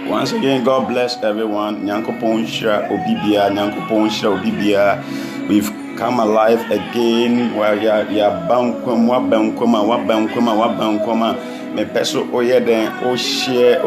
Once again, God bless everyone. Nyankopon Shra Obibia, Nyankopon Shra Obibia. We've come alive again. Where ya bankum, wa bankum. Me peso oye den o share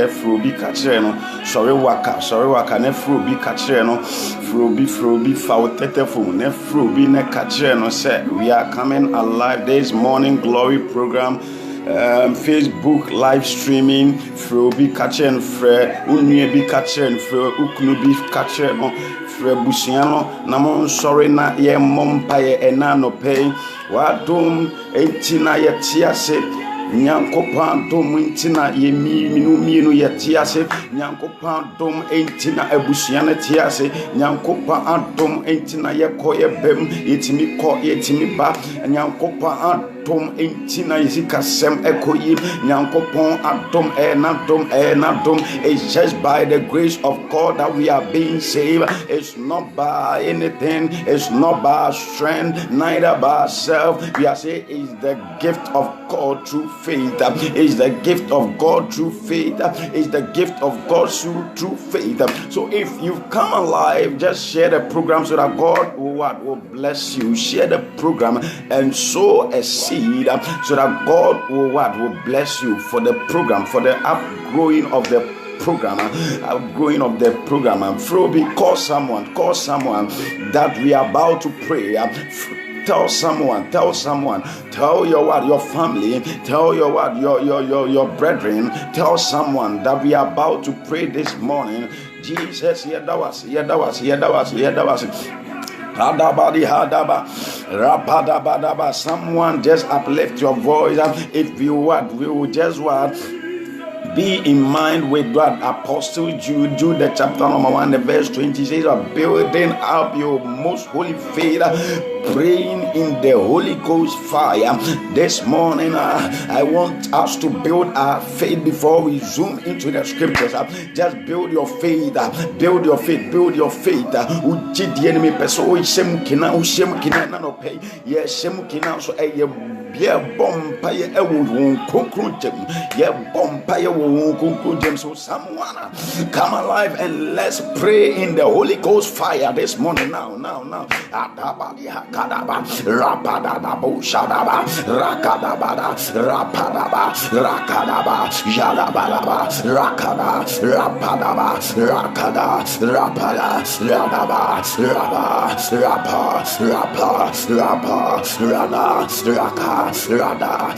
frubi kachire no. Sorry waka ne frubi kachire no. Frubi fautete fu ne frubi ne kachire no. Say we are coming alive this morning glory program. Facebook live streaming Frobi catcher and Fre Unye be catcher and Fre Uknubi catcher no Fre Busiano Namon sorry na ye mompaye enano pay Wadum entina ye tiase Nyankopan dom entina ye minu ye tiase Nyankopan dom entina ebusiana tiase Nyankopan dom entina ye koye bem yetimi ko yetimi ba Nyankopan Tom entina isika sem ekoyi Nyankopon adom enadom. It's just by the grace of God that we are being saved. It's not by anything, it's not by strength, neither by ourselves. We are saying it's the gift of God through faith. It's the gift of God through faith. It's the gift of God through faith. So if you've come alive, just share the program so that God will bless you. Share the program and sow a seed so that God will bless you for the program, for the outgrowing of the program, And Frobi, call someone that we are about to pray. Tell someone, tell your family, tell your brethren, tell someone that we are about to pray this morning. Jesus, here that was. Someone just uplift your voice. If you we will just be in mind with what Apostle Jude the chapter number 1, the verse 20 says, building up your most holy faith, praying in the Holy Ghost fire. This morning, I want us to build our faith before we zoom into the scriptures. Just build your faith. Build your faith. Uji the enemy person. Shem kina no pay. Yes, shem kina so yeah, bompire won conclusion. Yeah, bompire won conclusion. So someone come alive and let's pray in the Holy Ghost fire this morning. Now. Kadaba, Rapadaba, Shadaba, Rakadabada, Rapadaba, Rakadaba, Yadabalaba, Rakada, Rapadaba, Rakada, Rapada, Radaba, Rapa, Rada, Raka, Rada,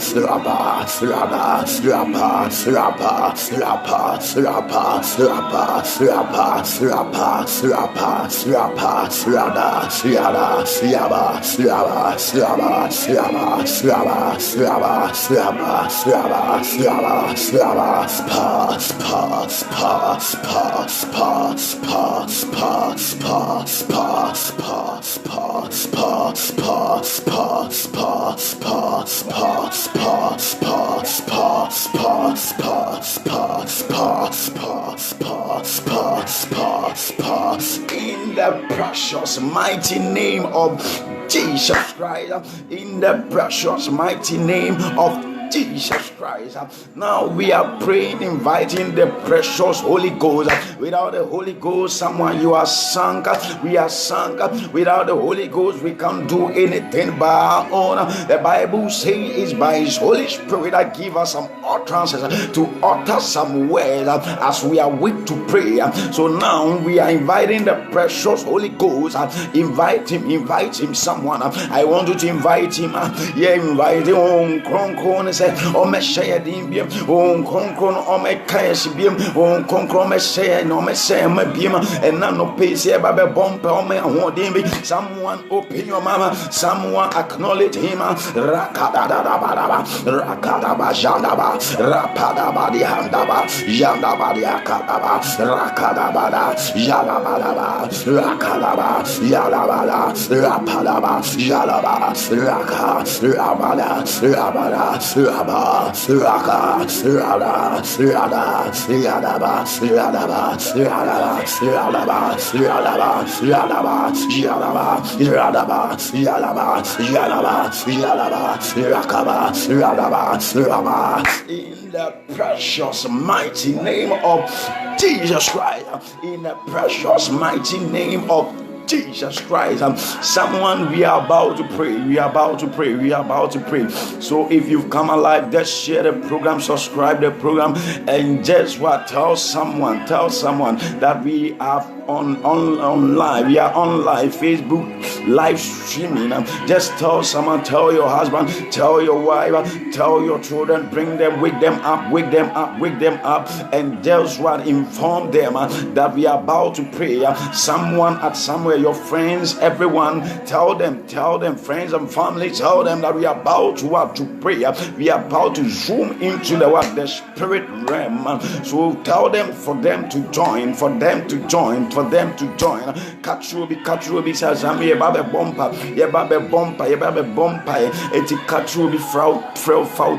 in the precious mighty name of Jesus Christ, in the precious mighty name of Jesus Christ. Now we are praying, inviting the precious Holy Ghost. Without the Holy Ghost, someone you are sunk. We are sunk. Without the Holy Ghost, we can't do anything by our own. The Bible says it's by His Holy Spirit that give us some utterances to utter some words as we are weak to pray. So now we are inviting the precious Holy Ghost. Invite him, someone. I want you to invite him. Yeah, invite him. Omeshaya dimbium, concron, Omekaya sibium, concron, Meshaya, no Meshaya, Mabium, and none of pace here, Baba Bompa, Ome, someone open your mama, someone acknowledge him, Rakadaba, Jandaba, Rapadaba, the Handaba, Jandaba, the Akadaba, Rakadabada, Jalabadaba, Rakadaba, Yalabada, Rapadaba, Jalaba, Raka, Rabada, Raba, Raka, Rada, Rada, Yadaba, Yadaba, Yadaba, Yadaba, Yadaba, Yadaba, Yadaba, Yadaba, Yadaba, Yadaba, Yadaba, Rakaba, Yadaba, Raba. In the precious mighty name of Jesus Christ, in the precious mighty name of Jesus Christ. Someone, we are about to pray. We are about to pray. We are about to pray. So if you've come alive, just share the program, subscribe the program, and just what? Tell someone that we are on live. We are on live Facebook live streaming. Just tell someone, tell your husband, tell your wife, tell your children, bring them, wake them up, and just what? Inform them that we are about to pray. Someone at somewhere, your friends, everyone, tell them, friends and family, tell them that we are about to pray. We are about to zoom into the spirit realm. So tell them for them to join. Katrubi says, I'm here, babe bompa, eti katrubi frau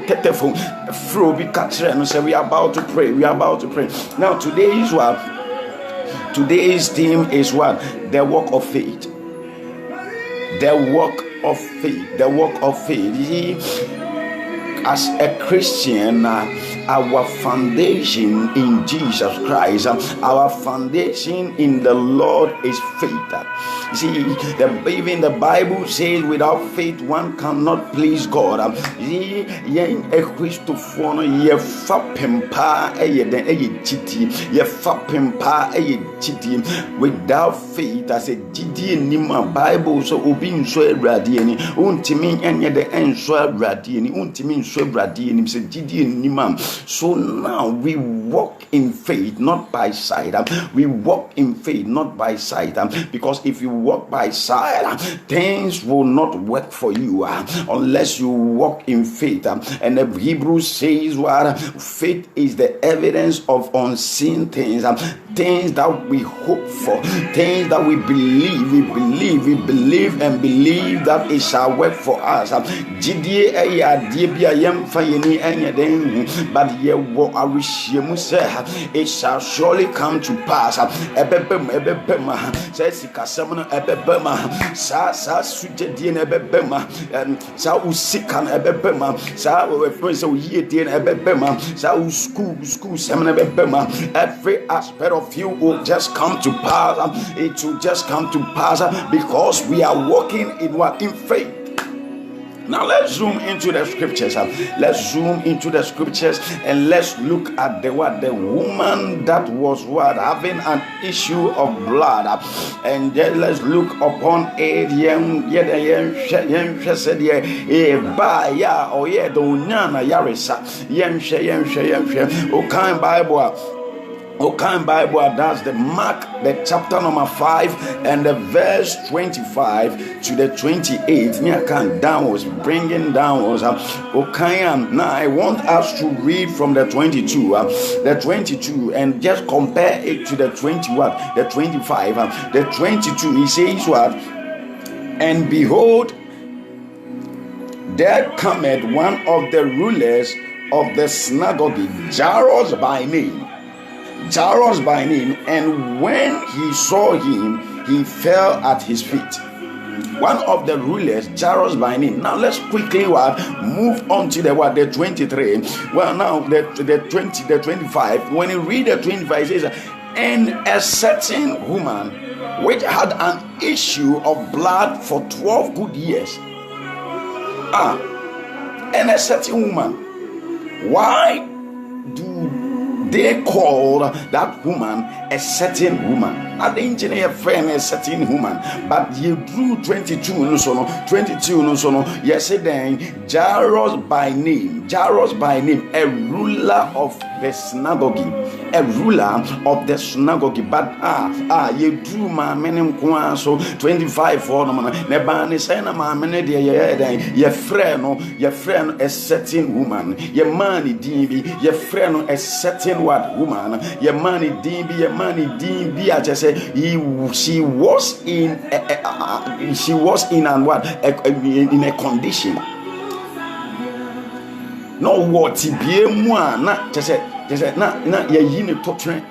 tetefo, frobi katren. So we are about to pray. Now today's theme is what? The walk of faith. The walk of faith. You see, as a Christian, our foundation in Jesus Christ, our foundation in the Lord is faith. You see, even the Bible says without faith one cannot please God. You see, a Christophone, ye fapempa, without faith, as a Gidi Nima Bible, so Ubin Swe Radiani, Untimin and yet the end Swe Radiani, Untimin Swe Radiani, said Gidi Nima. So now we walk in faith, not by sight. We walk in faith, not by sight. Because if you walk by sight, things will not work for you unless you walk in faith. And the Hebrew says what? Faith is the evidence of unseen things. Things that we hope for, things that we believe and believe that it shall work for us. But it shall surely come to pass. Every aspect of you will just come to pass. It will just come to pass because we are walking in faith. Now let's zoom into the scriptures. And let's look at the woman that was having an issue of blood. And then let's look upon it. Bible, that's the Mark, the chapter number 5 and the verse 25 to the 28. Bringing downwards. Now I want us to read from the 22, and just compare it to the 25. The 22, he says what? And behold, there cometh one of the rulers of the synagogue, Jairus by name, and when he saw him, he fell at his feet. One of the rulers, Jairus by name. Now let's quickly move on to the 23. Well, now the 25. When you read the 25, it says, and a certain woman which had an issue of blood for 12 good years. And a certain woman. Why do they called that woman a certain woman? At the engineer friend a certain woman, but you drew 22 no so. Yes, then Jairus by name, a ruler of the synagogue, but you drew my meaning so 25 for no man. Nebani say na my mene de your friend a certain woman, your money DB, your friend a certain woman, your money DB, I just say she was in a condition. no what be moi na just na ye yi ne totren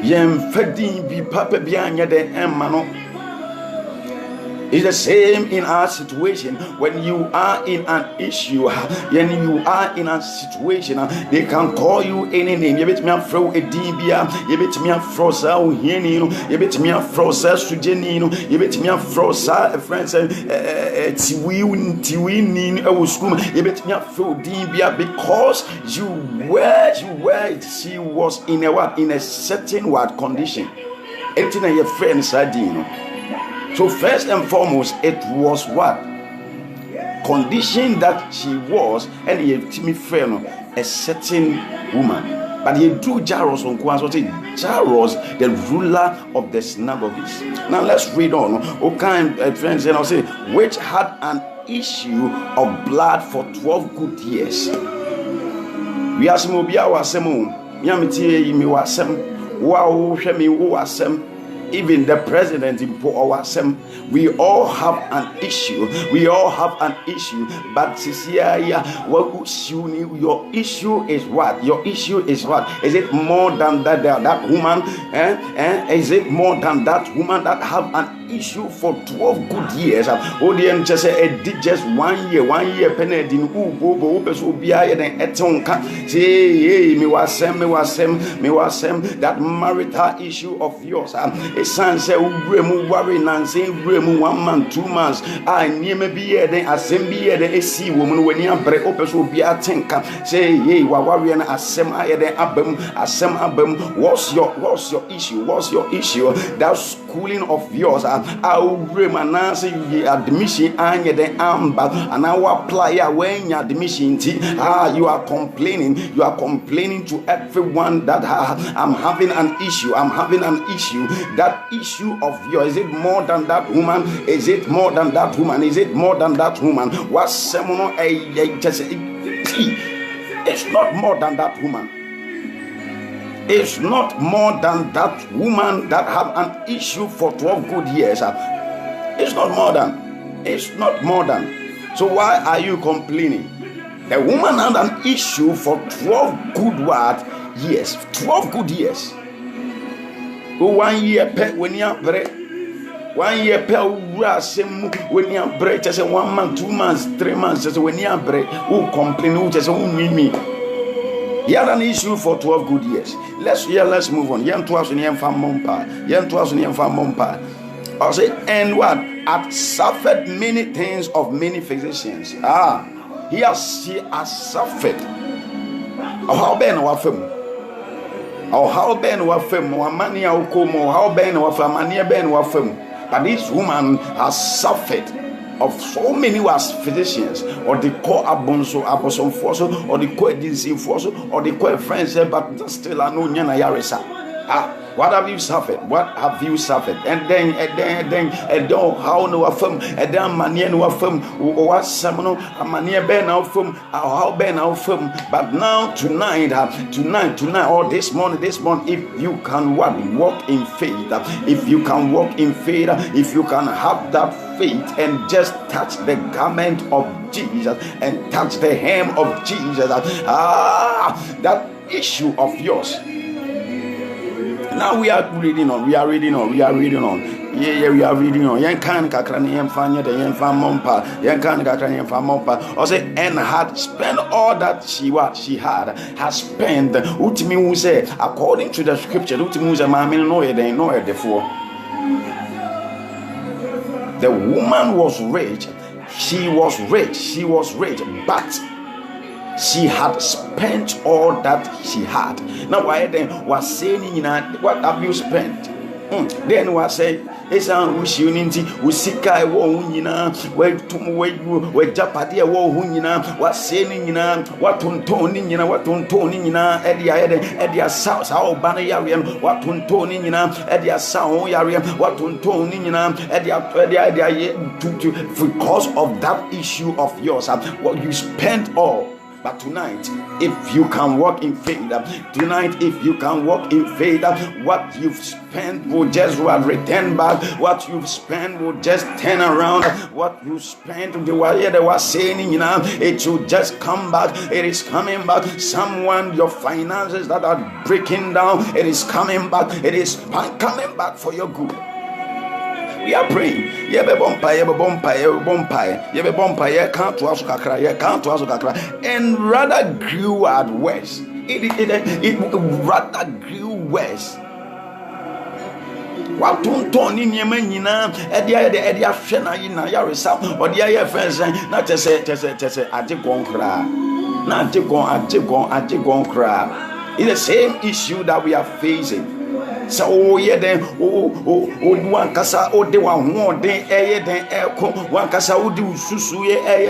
yem fedin bi papa bi anya de emma no. It's the same in our situation. When you are in an issue, when you are in a situation, they can call you any name. You bet me a throw a dibia, you bet me a froza uhenino, you bet me a froza sugenino, you bet me a froza a friend tiwin awuskum, you bet me a throw dibia because you were she was in a certain what condition. Anything that your friend said, you know. So first and foremost, it was what? Condition that she was, and he me friend, a certain woman. But he drew Jairus on Jairus, the ruler of the synagogues. Now let's read on. Okay, friends, and I'll say, which had an issue of blood for 12 good years. We ask him, Yamiti, me wasem, wow, Shemi, wasem. Even the president in Powasem, we all have an issue. We all have an issue. But your issue is what? Your issue is what? Is it more than that woman? Is it more than that woman that have an issue for 12 good years? ODM just said did just 1 year. Penedin Ubo Ubia and Etonka. Say, me wasem that marital issue of yours. A son said, Remu worry Nancy, Remu 1 month, 2 months. I near me be a then assembly a sea woman when you break opus will be a tinker. Say, yea, Wawarian assem I then abem, assem abem. What's your issue? What's your issue? That schooling of yours. I'll remanance you admission and the amber and I will apply when you admission. You are complaining. You are complaining to everyone that I'm having an issue. That issue of yours, is it more than that woman? Is it more than that woman? Is it more than that woman? What someone it's not more than that woman. It's not more than that woman that have an issue for 12 good years. It's not more than. It's not more than. So why are you complaining? The woman had an issue for 12 good years. 12 good years. 1 year pet when you break. 1 year pet when you break. Just 1 month, 2 months, 3 months. Just when you break. Who complain? Who just me? He had an issue for 12 good years. Let's move on. I say, and what? Had suffered many things of many physicians. She has suffered. How ben wa fam? How ben wa fam? Wa mani aukomo? How ben wa fam? Mani ben wa fam? But this woman has suffered of so many was physicians, or the core abonso forso, or the core DC forso, or the core friends, but still I know Nyana Yarisa. What have you suffered? What have you suffered? And then how no affirm, and then mania no affirm, or some a mania ben out from how ben out from. But now tonight, or this morning, if you can walk in faith, if you can walk in faith, if you can have that faith and just touch the garment of Jesus and touch the hem of Jesus, that issue of yours. Now we are reading on. Yeah, we are reading on. Yan kan kakrani yan fanya de yan fan mompa. Yan kan kakrani yan fan mompa. Also, and had spent all that she had spent. Utimi who say according to the scripture. Utimi who say mami no therefore. The woman was rich. She was rich, but she had spent all that she had. Now why then was saying, what have you spent? Then was say, it's an unity, Usika, where Japadi, was saying, what Tony, Edia South, our Banayarian, what Tony, Edia Sound Yarian, what Tony, Edia, because of that issue of yours, what you spent all. But tonight, if you can walk in faith, tonight, if you can walk in faith, what you've spent will just return back. What you've spent will just turn around. What you spent, they were saying, it will just come back. It is coming back. Someone, your finances that are breaking down, it is coming back. It is coming back for your good. We are praying. And rather grew at worse. It rather grew worse. What don't Tony Niemana, Edia Fena in Yarisa, or the other friends, not to say, I did go and cry. Not to go, I did go and cry. It's the same issue that we are facing. So then one kasa de one den den echo one kasa do susu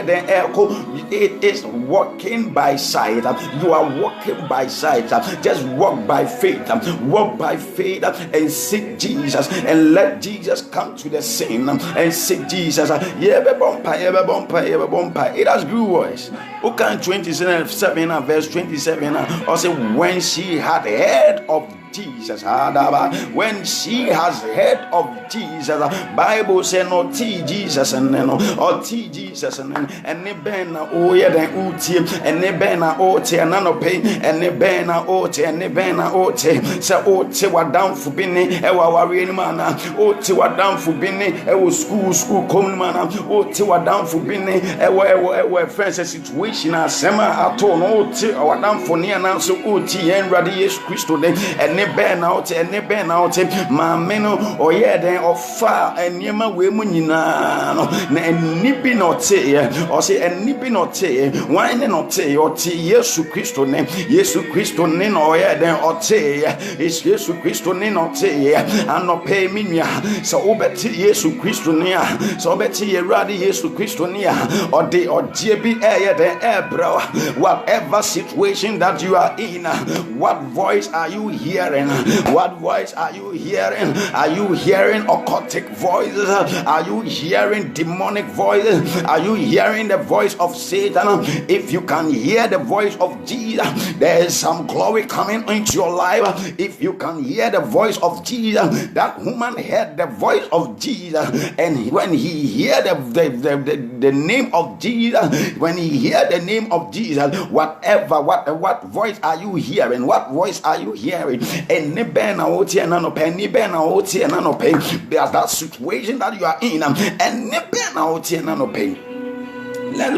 den echo. It is walking by sight. You are walking by sight. Just walk by faith. Walk by faith and seek Jesus and let Jesus come to the scene and seek Jesus. It has grew worse. Okay, 27 verse 27. Also, when she had heard of Jesus, when she has heard of Jesus, Bible says no T Jesus and no or T Jesus and ne bena o ye den uti and ne bena ote and no pay and ne bena ote and ne bena ote say ote wa down for bini e wa wari ni mana ote wa down for bini e wo school come mana ote wa down for bini e wa friends situation asema ato no ote wa down for ni na so ote en rade Yesu Kristo den and ne bena ote and ne bena ote ma meno o ye den ofa eniema we mu nyina no na enibi no te o se enibi no te wan ne no te o te Yesu Kristo ne no ye den o te is Yesu Kristo ne no te anope minua so obeti Yesu Kristo ne so obeti yerade Yesu Kristo ne o de bi ye den ebra. Whatever situation that you are in, what voice are you hearing? What voice are you hearing? Are you hearing occultic voices? Are you hearing demonic voices? Are you hearing the voice of Satan? If you can hear the voice of Jesus, there is some glory coming into your life. If you can hear the voice of Jesus, that woman heard the voice of Jesus, and when he heard the name of Jesus, when he heard the name of Jesus, what voice are you hearing? What voice are you hearing? And there's that situation that you are in, and let's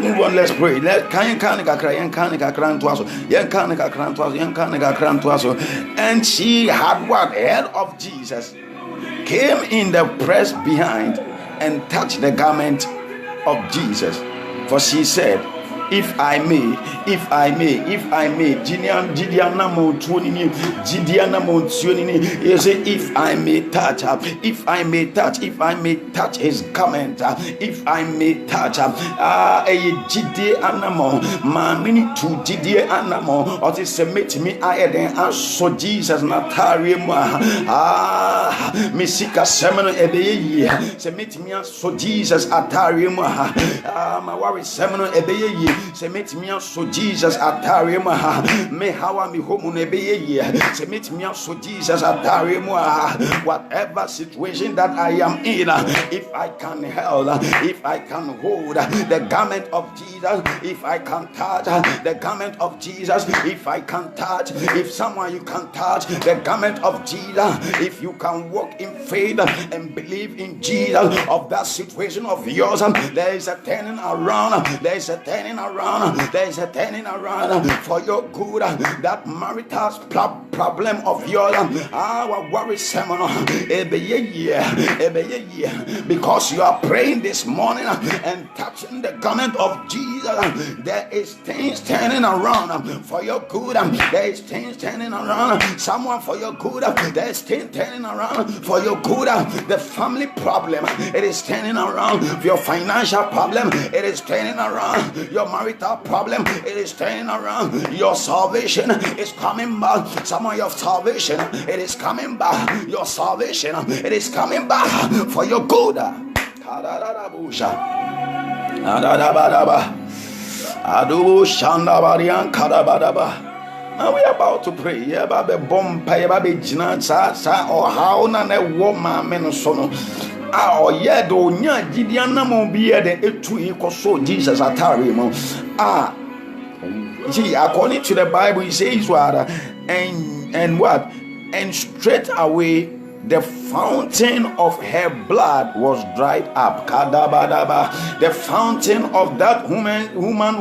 move on, let's pray. And she had what? Heard of Jesus, came in the press behind and touched the garment of Jesus. For she said, if I may, Gideon if I may touch his garment, if I may touch a Gide animal, many to Gide animal, or to submit me, I then so Jesus Natari Misika Seminal Ebeye, submit me so Jesus Atari my worry Seminal Ebeye. Say meet me so Jesus atare mu me hawa me homu ne be ye say meet me so Jesus atare mu whatever situation that I am in, if I can hold, if I can hold the garment of Jesus, if I can touch the garment of Jesus, if I can touch, if someone you can touch the garment of Jesus, if you can walk in faith and believe in Jesus of that situation of yours, there is a turning around, there is a turning around for your good. That marital problem of yours, our worry seminar, because you are praying this morning and touching the garment of Jesus, there is things turning around for your good. There is things turning around, someone for your good. There is things turning around for your good. The family problem, it is turning around. Your financial problem, it is turning around. Your marital problem, it is turning around. Your salvation is coming back. Some of your salvation, it is coming back. Your salvation, it is coming back for your good. Adubu Shanda Barian Kadabadaba. Now we are about to pray. Yeah, baby, bomb, pay, baby, jina, sa, or how na ne woman, menosono. Ah, oh, yeah, do nya, Gideana mo be the etu equal so Jesus atari mo. Ah, see, according to the Bible, it says what, and what, and straight away the fountain of her blood was dried up. Kadabadaba. The fountain of that woman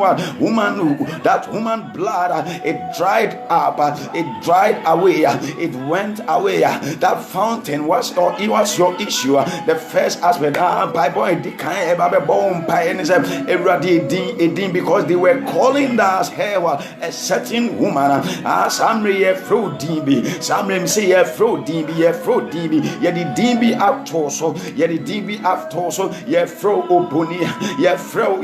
blood, it dried up, it dried away, it went away. That fountain was your issue. The first aspect, because they were calling that her a certain woman. Some say Yedi dimbi aftoso, yedi dimbi aftoso, ye fro oboni, ye fro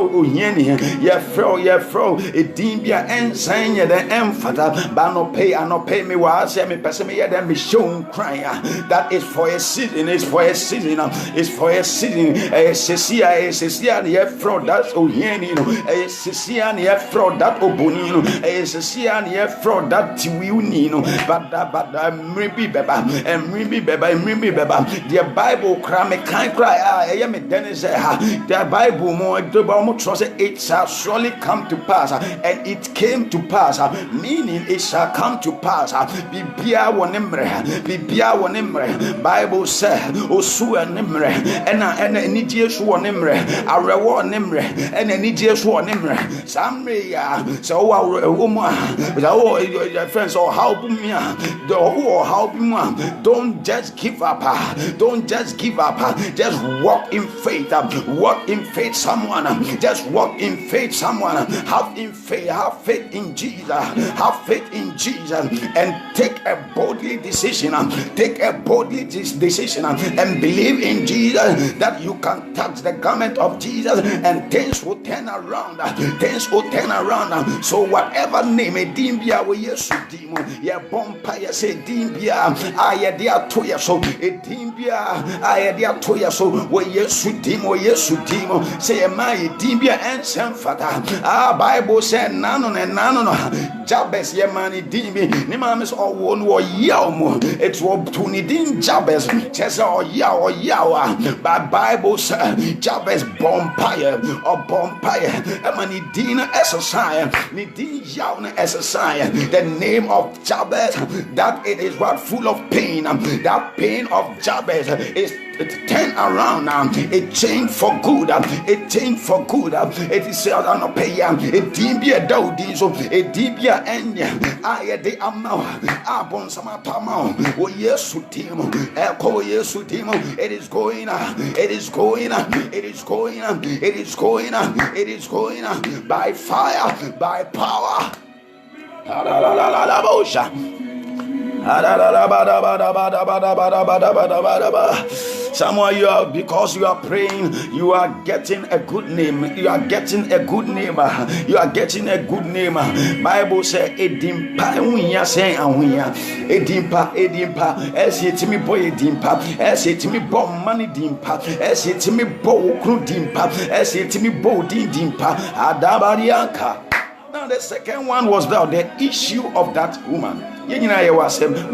unyeni, ye fro, a dimbia ensanya the emfata, bano pay me was me pesame ya them be shown crying. That is for a season, it's for a season, it's for a season. A Cecia, ye fro that's unyeni, a Cecia, ye fro that obonino, a Cecia, ye fro that tiwunino, but maybe beba, and maybe beba, the Bible cry me can't cry. I am a Dennis. The Bible more trust it shall surely come to pass, and it came to pass, meaning it shall come to pass. Bibia wonemre, Bible said, Osu nemre, and any Jesus wonemre, a reward nemre, and any Jesus wonemre. Some so your friends or help me, the whole help me. Don't just give up. Don't just give up. Just walk in faith. Walk in faith, someone. Just walk in faith, someone. Have faith in Jesus. Have faith in Jesus and take a boldly decision. Take a boldly decision and believe in Jesus that you can touch the garment of Jesus and things will turn around. Things will turn around. So whatever name a dimbia we yesu dimo, ya bompa ya say dimbia, I dia toya so a dimbia, I dia toya so we yesu dimo say my dimbia and sem fata. Bible said nano Jabez ye mani dimbi ni mames o won wo yaw it wo tuni din Jabez chese o yawa but Bible said Jabez bompire mani din exercise ni din yaw na exercise. The name of Jabez, that it is what full of pain. That pain of Jabez is it turned around now. It changed for good. It changed for good. It is said on a pay. It dibia dodi so it dibia enya. I de amao. Abon sama pamao. O yesu timo. Eko yesu timo. It is going. It is going. It is going. It is going. It is going by fire, by power. Someone you are, because you are praying, you are getting a good name. You are getting a good name. You are getting a good name. Bible says edimpa unya say ahunya. Edimpa esetimi boy edimpa. Esetimi bo money dimpa. Esetimi bo okru dimpa. Esetimi bo dimpa. Adabarianka. Now the second one was the issue of that woman. We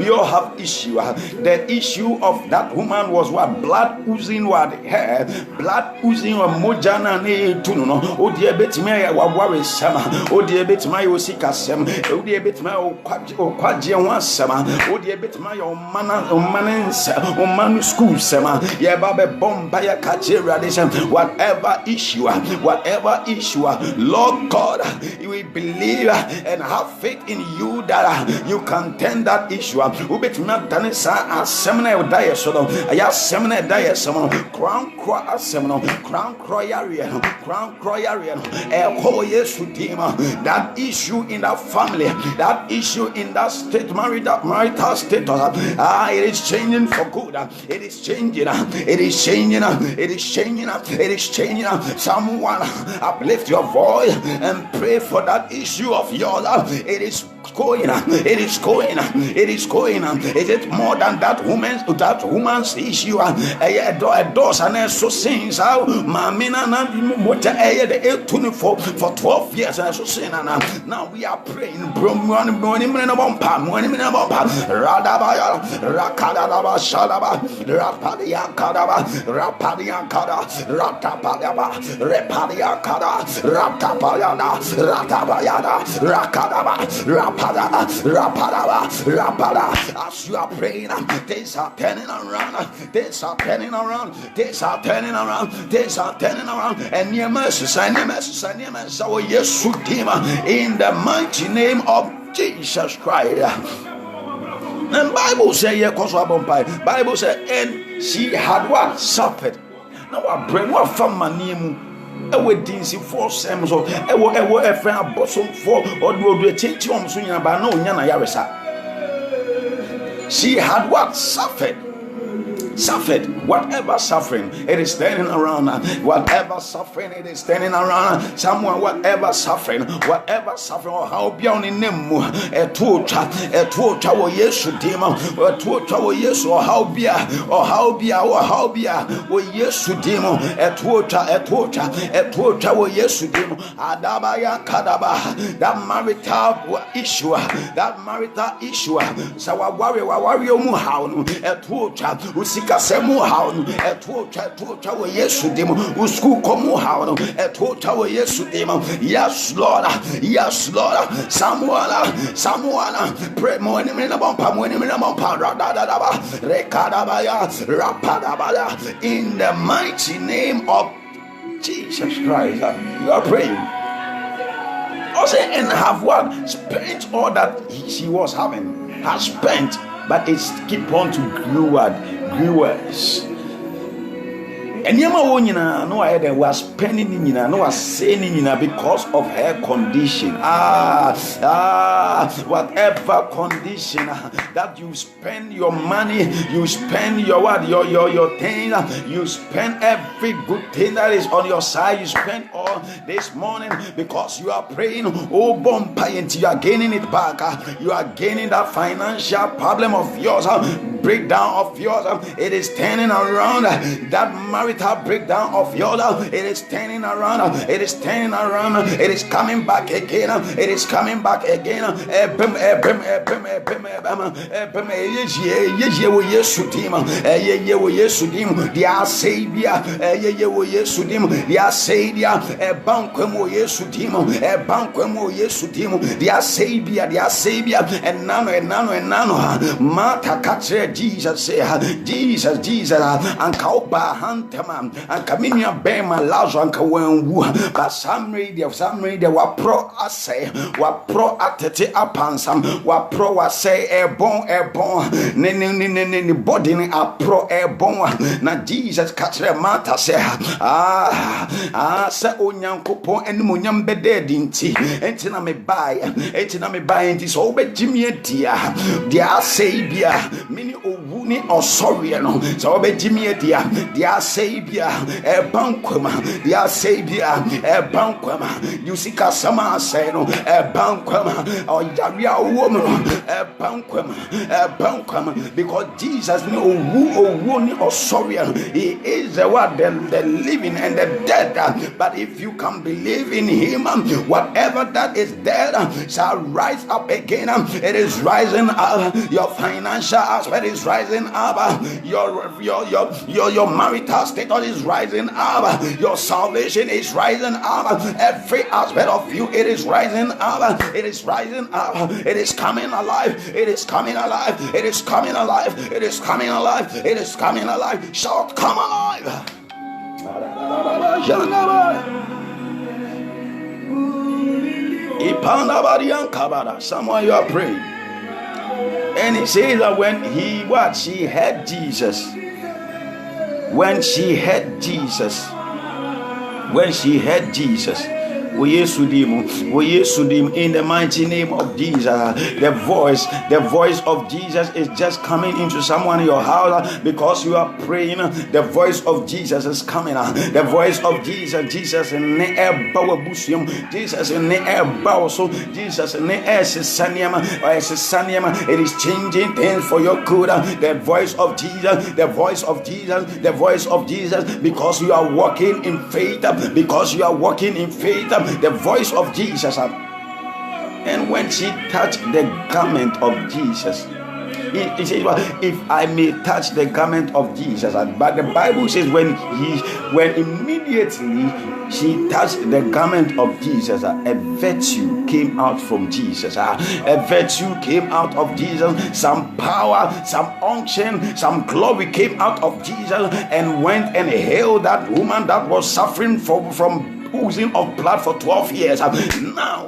all have issue. The issue of that woman was what? Blood oozing what hair, blood oozing or mojana ne tuno. O dear bit me wa worry sama. O dear bit my osika sem. O dear bit my o kwaje one sama. O dear bit my o manens o manu school sama. Ye babe bomba ya kache radiation. Whatever issue, Lord God, we believe and have faith in you that you can turn that issue. Ubet not done a seminar diet so I have seminar diet some crown croy seminal crown croyarian that issue in that family, that issue in that state, marital status, it is changing for good. It is changing. Someone uplift your voice and pray for that issue of yours. It is going. going. It is going. Is it more than that woman's issue? A doors and so sins out. Mamina what the 24 for 12 years and so sin. Now we are praying. Radabaya, Rakadaba, Shadaba, Rapadia Kadaba, Rapadia Kada, Ratapadaba, Repadia Kada, Ratapayana, Ratabayana, Rakadaba, Rapada, Rapadaba, Rapada. As you are praying, things are turning around, things are turning around, things are turning around, things are turning around, and your mercy, and your mercy, and your mercy, oh yes, in the mighty name of Jesus Christ. And Bible say, yeah, Bible say, and she had what? Suffered. Now I bring what from my name. Wedding for Sam, so a friend bosom for or do a change on swinging about no Yana Yarisa. She had what? Suffered whatever suffering it is turning around, whatever suffering it is turning around. Someone, whatever suffering, or how beyond in them a torture or yes to demon or torture or yes or how be or yes to demon a torture or yes to demon Adabaya Kadaba, that marital issue so a warrior muhaunu a torture who Semu how a torture way yes to them who school come how a torture way yes to them. Yes, Lord, someone pray more in a bump, in the mighty name of Jesus Christ. You are praying. Also, and have what? Spent all that she was having, has spent, but it's keep on to growers. And Yama no I was spending no was saying because of her condition. Whatever condition that you spend your money, you spend your thing, you spend every good thing that is on your side, you spend all this morning because you are praying, oh bumpy, until you are gaining it back. You are gaining that financial problem of yours, breakdown of yours. It is turning around. That marital breakdown of yours, it is turning around. It is turning around. It is coming back again. It is coming back again. Their Savior, their Savior, their Savior, and nano, Mata Katre, Jesus, Jesus, and Kauba Hunterman, and Kaminia Bema Lazo, and Kawen, but some radio were pro assay, were pro atete upon some, were pro assay airborne, nini body a pro airborne. Now Jesus Katre Mata say, say Onyankopo and Munyam Bedinti, Entina me buy, and it's over Jimmy dear Savior, mini Owuni or sorry, so be Jimmy dear Savior, a banquema, dear Savior, a banquema, you see Kasama say no, a banquema, or Jaria woman, a banquema, because Jesus no Owuni or sorry, he is the one, the living and the dead. But if you can believe in him, whatever that is dead shall rise up again. It is rising up. Your financial aspect is rising up. Your marital status is rising up. Your salvation is rising up. Every aspect of you, it is rising up. It is rising up. It is coming alive. It is coming alive. It is coming alive. It is coming alive. It is coming alive. Shout, come alive. Someone you are praying, and he says that when she had Jesus, in the mighty name of Jesus. The voice of Jesus is just coming into someone in your house because you are praying. The voice of Jesus is coming. The voice of Jesus in the air, Jesus in the air, Jesus in the air, it is changing things for your good. The voice of Jesus, the voice of Jesus, the voice of Jesus, because you are walking in faith, because you are walking in faith, the voice of Jesus. And when she touched the garment of Jesus, he says, well, if I may touch the garment of Jesus. But the Bible says when immediately she touched the garment of Jesus, a virtue came out from Jesus. A virtue came out of Jesus. Some power, some unction, some glory came out of Jesus and went and healed that woman that was suffering from oozing of blood for 12 years. Now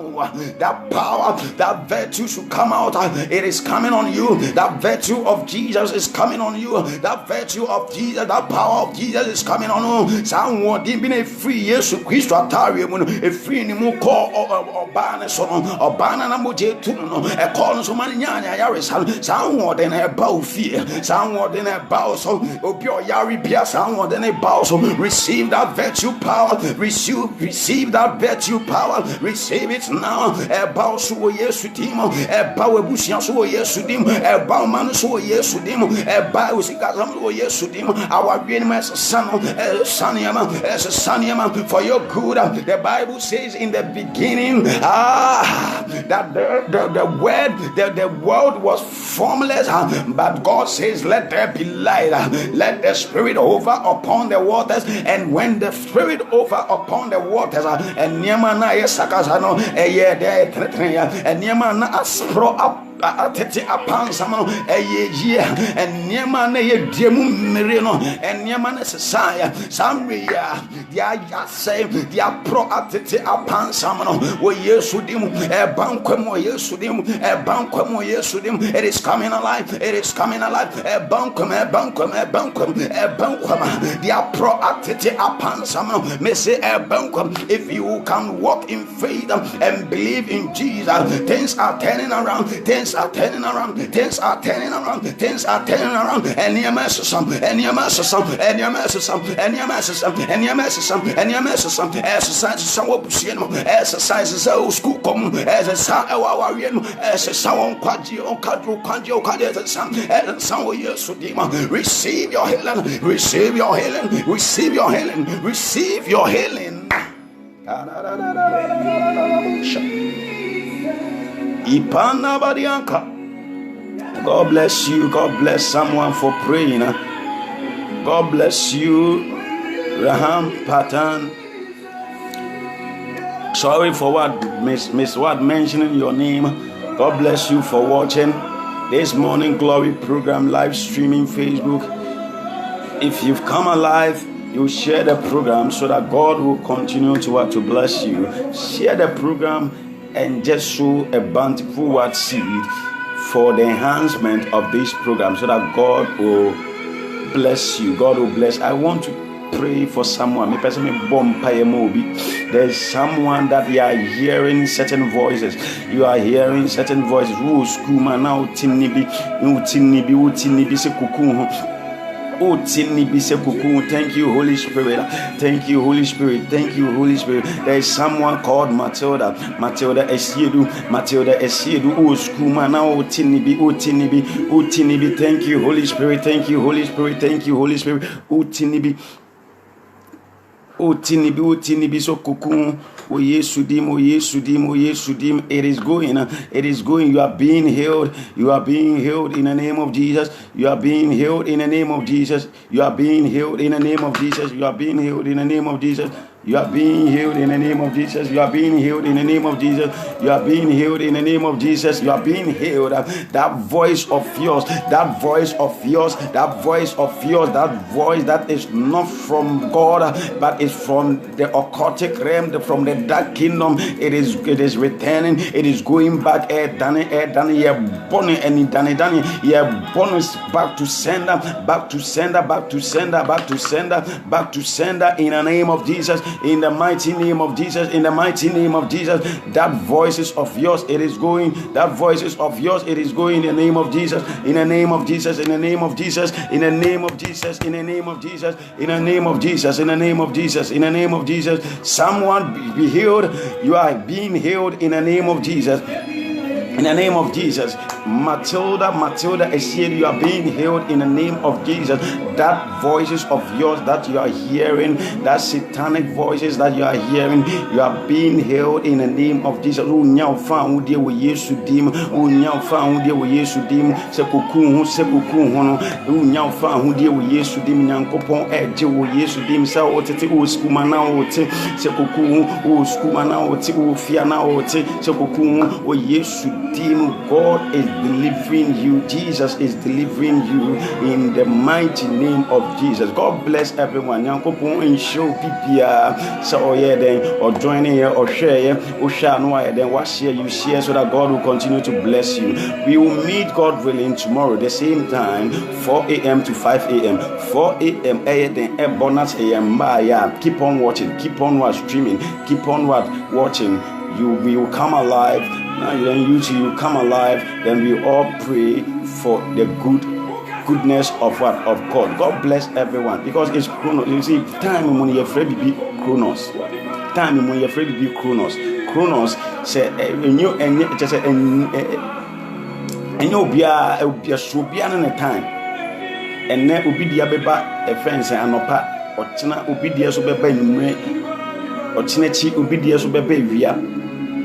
that power, that virtue should come out. It is coming on you. That virtue of Jesus is coming on you. That virtue of Jesus, that power of Jesus is coming on you. Someone didn't be a free yes Christ atari a free ni mu call or banner so or banner number j a call so many nyanya yaris. Someone then a bow fear. Someone then a bow so opio yari pia. Someone then a bow so receive that virtue power. Receive that virtue power. Receive it now. A bow so yes with him. A bow a bushia so yes with him. A bow man so yes with him. A bow sikazam so yes with him. Our greatest son, Sanyama, for your good. The Bible says in the beginning that the world was formless, but God says, let there be light. Let the Spirit hover upon the waters, and when the Spirit hover upon the waters, and Niamana Sakazano, and Niamana aspro up. Atete upon some a year and Niamana demu merino and Niamana Saya Samria, the same, the pro atete upon some where yesudim, a banquemo yesudim, a banquemo yesudim. It is coming alive, it is coming alive, a banquem, the pro atete upon some may say a banquem. If you can walk in faith and believe in Jesus, things are turning around, things are turning around, and your message, and your message, and your message, and your message, and your message, and your message, exercise some option, exercises old school come as a sound as a sound receive your healing, receive your healing, receive your healing, receive your healing. Ipana Badianka. God bless you. God bless someone for praying. God bless you, Raham Patan. Sorry for what Miss what mentioning your name. God bless you for watching this morning glory program live streaming Facebook. If you've come alive, you share the program so that God will continue to bless you. Share the program and just sow a bountiful word seed for the enhancement of this program so that God will bless you. God will bless. I want to pray for someone. There's someone that you are hearing certain voices. You are hearing certain voices. Thank you, Holy Spirit. Thank you, Holy Spirit. Thank you, Holy Spirit. There is someone called Matilda. Matilda Esiedu. Oh, Skuma now. Utinibi. Thank you, Holy Spirit. Thank you, Holy Spirit. Thank you, Holy Spirit. Utinibi so kuku. Oh Yesudim. It is going. You are being healed. You are being healed in the name of Jesus. You are being healed in the name of Jesus. You are being healed in the name of Jesus. You are being healed in the name of Jesus. You are being healed in the name of Jesus. You are being healed in the name of Jesus. You are being healed in the name of Jesus. You are being healed. That voice of yours, that voice that voice that is not from God, but is from the occultic realm, from the dark kingdom. It is returning. It is going back. Back to sender in the name of Jesus. in the mighty name of Jesus, in the mighty name of Jesus. That voices of yours, it is going. That voices of yours, it is going in the name of Jesus, in the name of Jesus, in the name of Jesus, in the name of Jesus, in the name of Jesus, in the name of Jesus, in the name of Jesus, in the name of Jesus. Someone be healed. You are being healed in the name of Jesus. In the name of Jesus. Matilda is here. You are being healed in the name of Jesus. That voices of yours that you are hearing, that satanic voices that you are hearing, you are being healed in the name of Jesus. Unya found there with Yesu dim. Unya found there with Yesu dim. Sepukun hono. Unya found there with Yesu dim. Nyankopon eje with Yesu dim. Sa otete uskumana ote. Sepukun uskumana ote. Ufiana ote. Sepukun with Yesu dim. God is delivering you. Jesus is delivering you in the mighty name of Jesus. God bless everyone. Yankopon and show people so yeah then or joining here or share or share no then what share you share so that God will continue to bless you. We will meet God willing tomorrow the same time 4 a.m. to 5 a.m. 4 a.m. then bonus a.m. Keep on watching, keep on streaming, keep on watching. You will come alive. Then you too come alive. Then we all pray for the goodness of what of God. God bless everyone because it's Chronos. You see, time when you're afraid to be Chronos. Time when you're afraid to be Chronos. Chronos say you and just say and you be a so be an time. And then will be the abeba a friend say anopa or china will be the so beba in or chinechi will be the so beba via.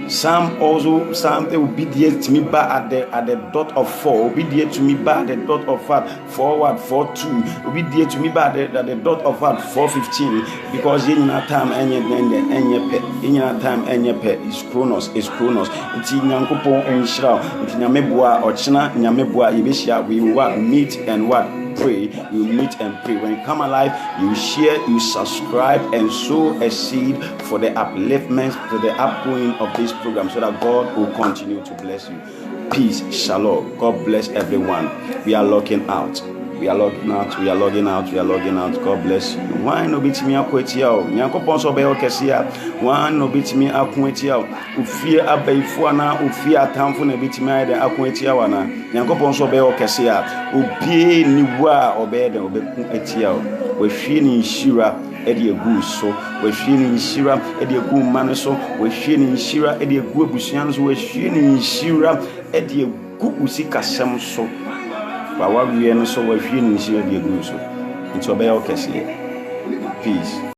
Some will be there to me back at the dot of 4. Will be there to me back at the dot of 4 4:2. Will be there to me back at the dot of 4:15 because in your time is Chronos. It's Nyankopon and Shra. It's Nyamebua or China Nyamebua Ibisha. We will meet and pray. You meet and pray. When you come alive, you share, you subscribe, and sow a seed for the upliftment, for the upgoing of this program, so that God will continue to bless you. Peace, shalom. God bless everyone. We are logging out. We are logging out. God bless you. Why no bit me aquatia? Yankopon so be okesia. One no bit me aquatia. Ufia abaifuana, ufia tamfo na bit me de aquatia wana. Yankopon so be okesia. Ubie niwa obede obeku etia. We hwie ni nhira ede egu so. We hwie ni nhira ede egu man so. We hwie ni nhira ede egu abusuan so. We hwie ni nhira ede egu usikasem so. But what we are so we're feeling is here, so it's obey. Peace.